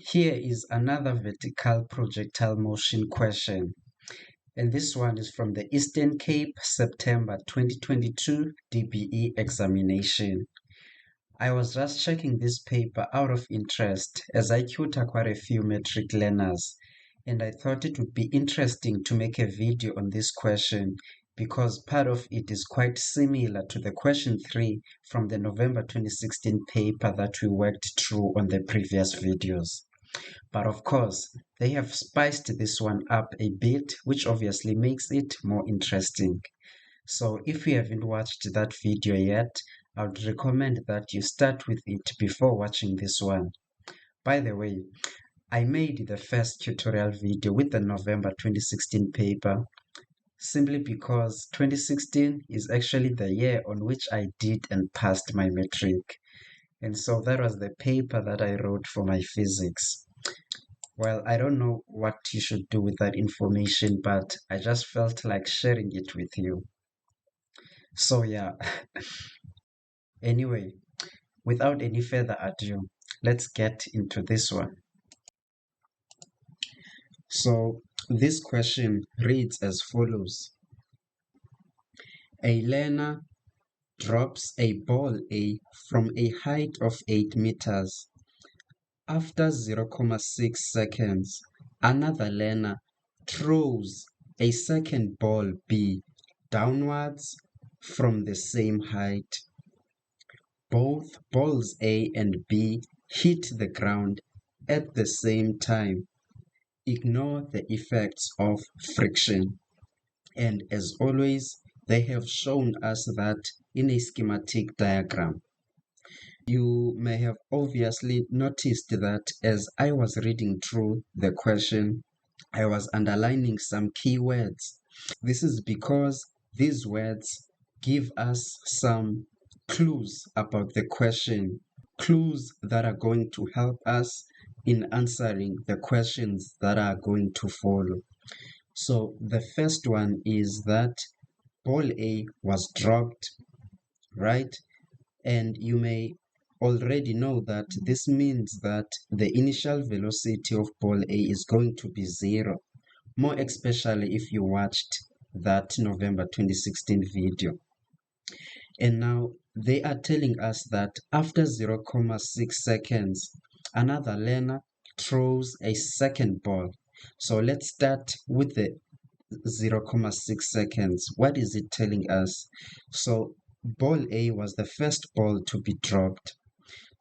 Here is another vertical projectile motion question, and this one is from the Eastern Cape, September 2022 DBE examination. I was just checking this paper out of interest as I tutor quite a few metric learners, and I thought it would be interesting to make a video on this question because part of it is quite similar to the question 3 from the November 2016 paper that we worked through on the previous videos. But of course, they have spiced this one up a bit, which obviously makes it more interesting. So if you haven't watched that video yet, I would recommend that you start with it before watching this one. By the way, I made the first tutorial video with the November 2016 paper simply because 2016 is actually the year on which I did and passed my metric. And so that was the paper that I wrote for my physics. Well, I don't know what you should do with that information, but I just felt like sharing it with you. So yeah, anyway, without any further ado, let's get into this one. So this question reads as follows. A learner drops a ball A from a height of 8 meters. After 0.6 seconds, another learner throws a second ball B downwards from the same height. Both balls A and B hit the ground at the same time. Ignore the effects of friction. And as always, they have shown us that in a schematic diagram. You may have obviously noticed that as I was reading through the question, I was underlining some key words. This is because these words give us some clues about the question, clues that are going to help us in answering the questions that are going to follow. So the first one is that ball A was dropped, right? And you may already know that this means that the initial velocity of ball A is going to be 0, more especially if you watched that November 2016 video. And now they are telling us that after 0.6 seconds, another learner throws a second ball. So let's start with the 0.6 seconds. What is it telling us? So ball A was the first ball to be dropped.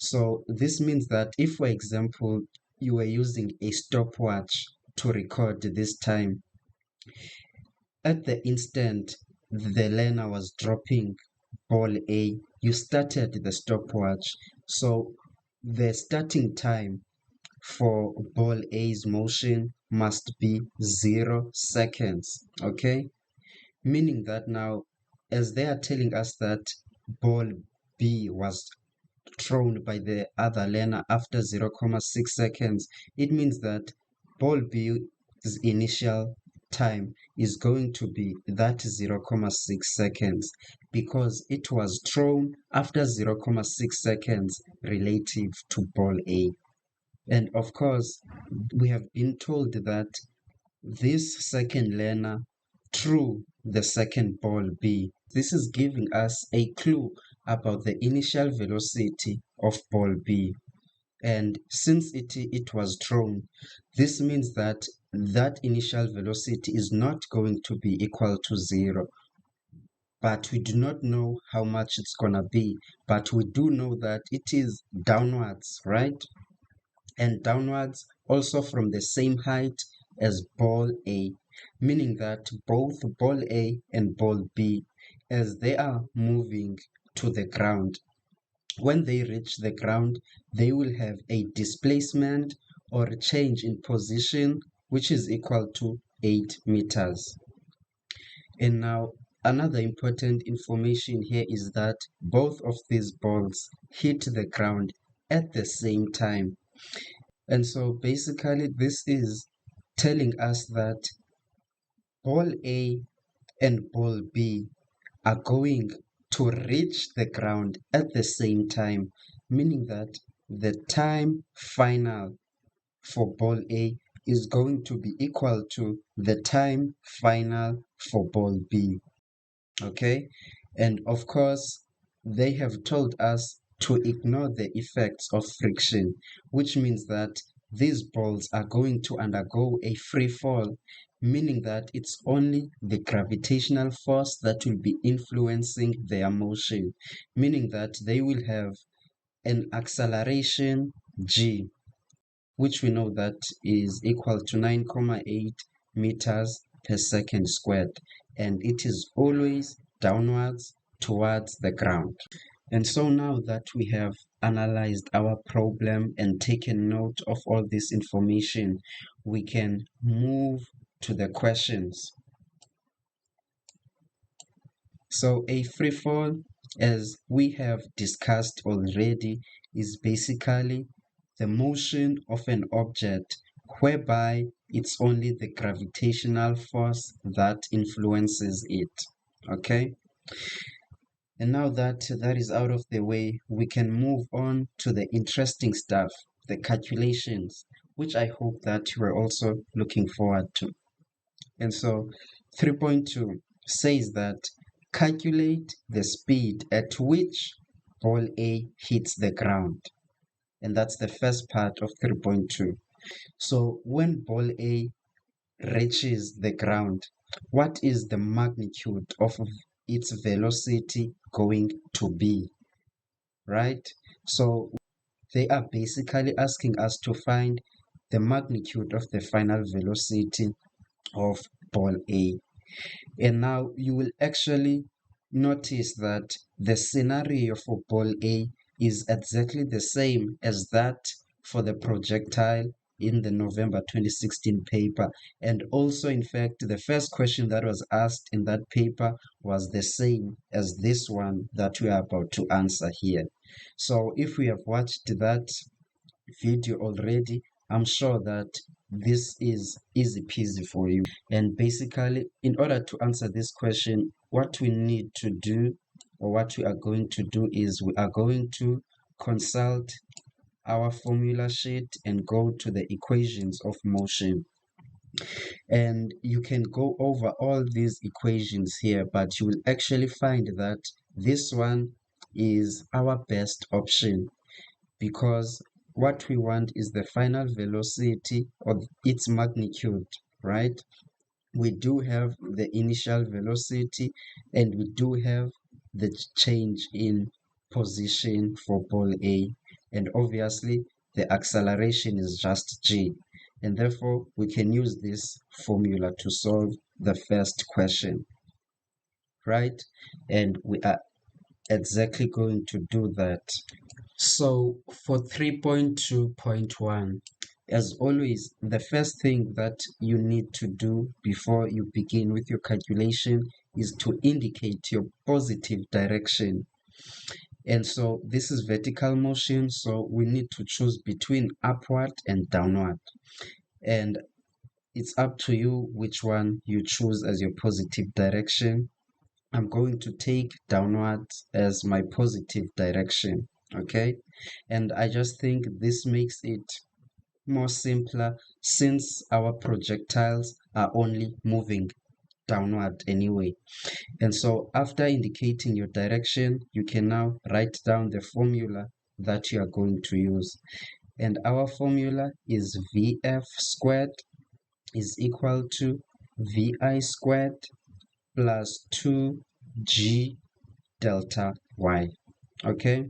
So this means that if, for example, you were using a stopwatch to record this time, at the instant the learner was dropping ball A, you started the stopwatch. So the starting time for ball A's motion must be 0 seconds, okay? Meaning that now, as they are telling us that ball B was thrown by the other learner after 0.6 seconds, it means that ball B's initial time is going to be that 0.6 seconds because it was thrown after 0.6 seconds relative to ball A. And of course, we have been told that this second learner threw the second ball B. This is giving us a clue about the initial velocity of ball B. And since it was thrown, this means that that initial velocity is not going to be equal to 0. But we do not know how much it's gonna be. But we do know that it is downwards, right? And downwards also from the same height as ball A, meaning that both ball A and ball B, as they are moving to the ground, when they reach the ground, they will have a displacement or a change in position which is equal to 8 meters. And now another important information here is that both of these balls hit the ground at the same time. And so basically this is telling us that ball A and ball B are going to reach the ground at the same time, meaning that the time final for ball A is going to be equal to the time final for ball B. Okay, and of course they have told us to ignore the effects of friction, which means that these balls are going to undergo a free fall, meaning that it's only the gravitational force that will be influencing their motion, meaning that they will have an acceleration g, which we know that is equal to 9.8 meters per second squared, and it is always downwards towards the ground. And so now that we have analyzed our problem and taken note of all this information, we can move to the questions. So a free fall, as we have discussed already, is basically the motion of an object whereby it's only the gravitational force that influences it. Okay? And now that that is out of the way, we can move on to the interesting stuff, the calculations, which I hope that you are also looking forward to. And so 3.2 says that calculate the speed at which ball A hits the ground. And that's the first part of 3.2. So when ball A reaches the ground, what is the magnitude of its velocity going to be, right? So they are basically asking us to find the magnitude of the final velocity of ball A. And now you will actually notice that the scenario for ball A is exactly the same as that for the projectile in the November 2016 paper. And also, in fact, the first question that was asked in that paper was the same as this one that we are about to answer here. So if we have watched that video already, I'm sure that this is easy peasy for you. And basically, in order to answer this question, what we need to do, or what we are going to do, is we are going to consult our formula sheet and go to the equations of motion. And you can go over all these equations here, but you will actually find that this one is our best option, because what we want is the final velocity or its magnitude, right? We do have the initial velocity and we do have the change in position for ball A, and obviously the acceleration is just g, and therefore we can use this formula to solve the first question, right? And we are exactly going to do that. So for 3.2.1, as always, the first thing that you need to do before you begin with your calculation is to indicate your positive direction. And so this is vertical motion, so we need to choose between upward and downward. And it's up to you which one you choose as your positive direction. I'm going to take downward as my positive direction, okay? And I just think this makes it more simpler since our projectiles are only moving downward anyway. And so after indicating your direction, you can now write down the formula that you are going to use. And our formula is Vf squared is equal to Vi squared plus 2g delta y, okay?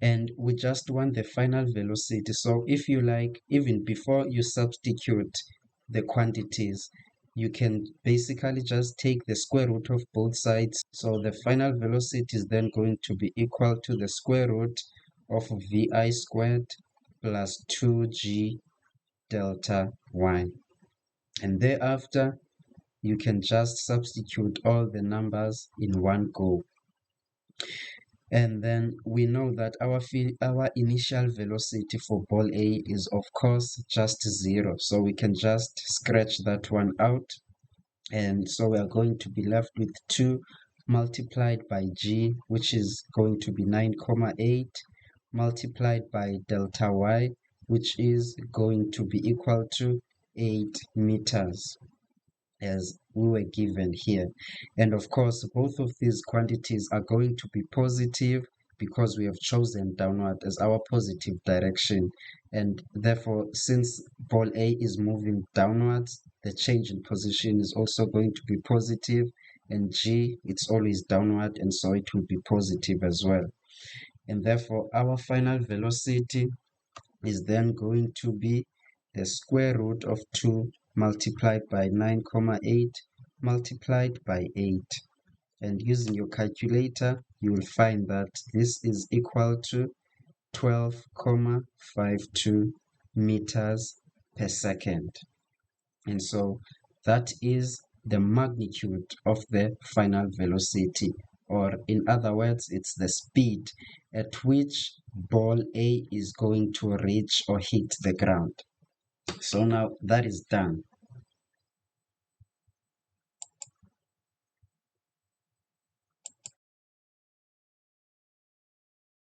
And we just want the final velocity. So if you like, even before you substitute the quantities, you can basically just take the square root of both sides. So the final velocity is then going to be equal to the square root of Vi squared plus 2g delta y. And thereafter, you can just substitute all the numbers in one go. And then we know that our initial velocity for ball A is of course just 0. So we can just scratch that one out. And so we are going to be left with 2 multiplied by g, which is going to be 9.8 multiplied by delta y, which is going to be equal to 8 meters, as we were given here. And of course, both of these quantities are going to be positive because we have chosen downward as our positive direction. And therefore, since ball A is moving downwards, the change in position is also going to be positive, and G, it's always downward, and so it will be positive as well. And therefore, our final velocity is then going to be the square root of 2 multiplied by 9,8 multiplied by 8. And using your calculator, you will find that this is equal to 12,52 meters per second. And so that is the magnitude of the final velocity, or in other words, it's the speed at which ball A is going to reach or hit the ground. So now that is done.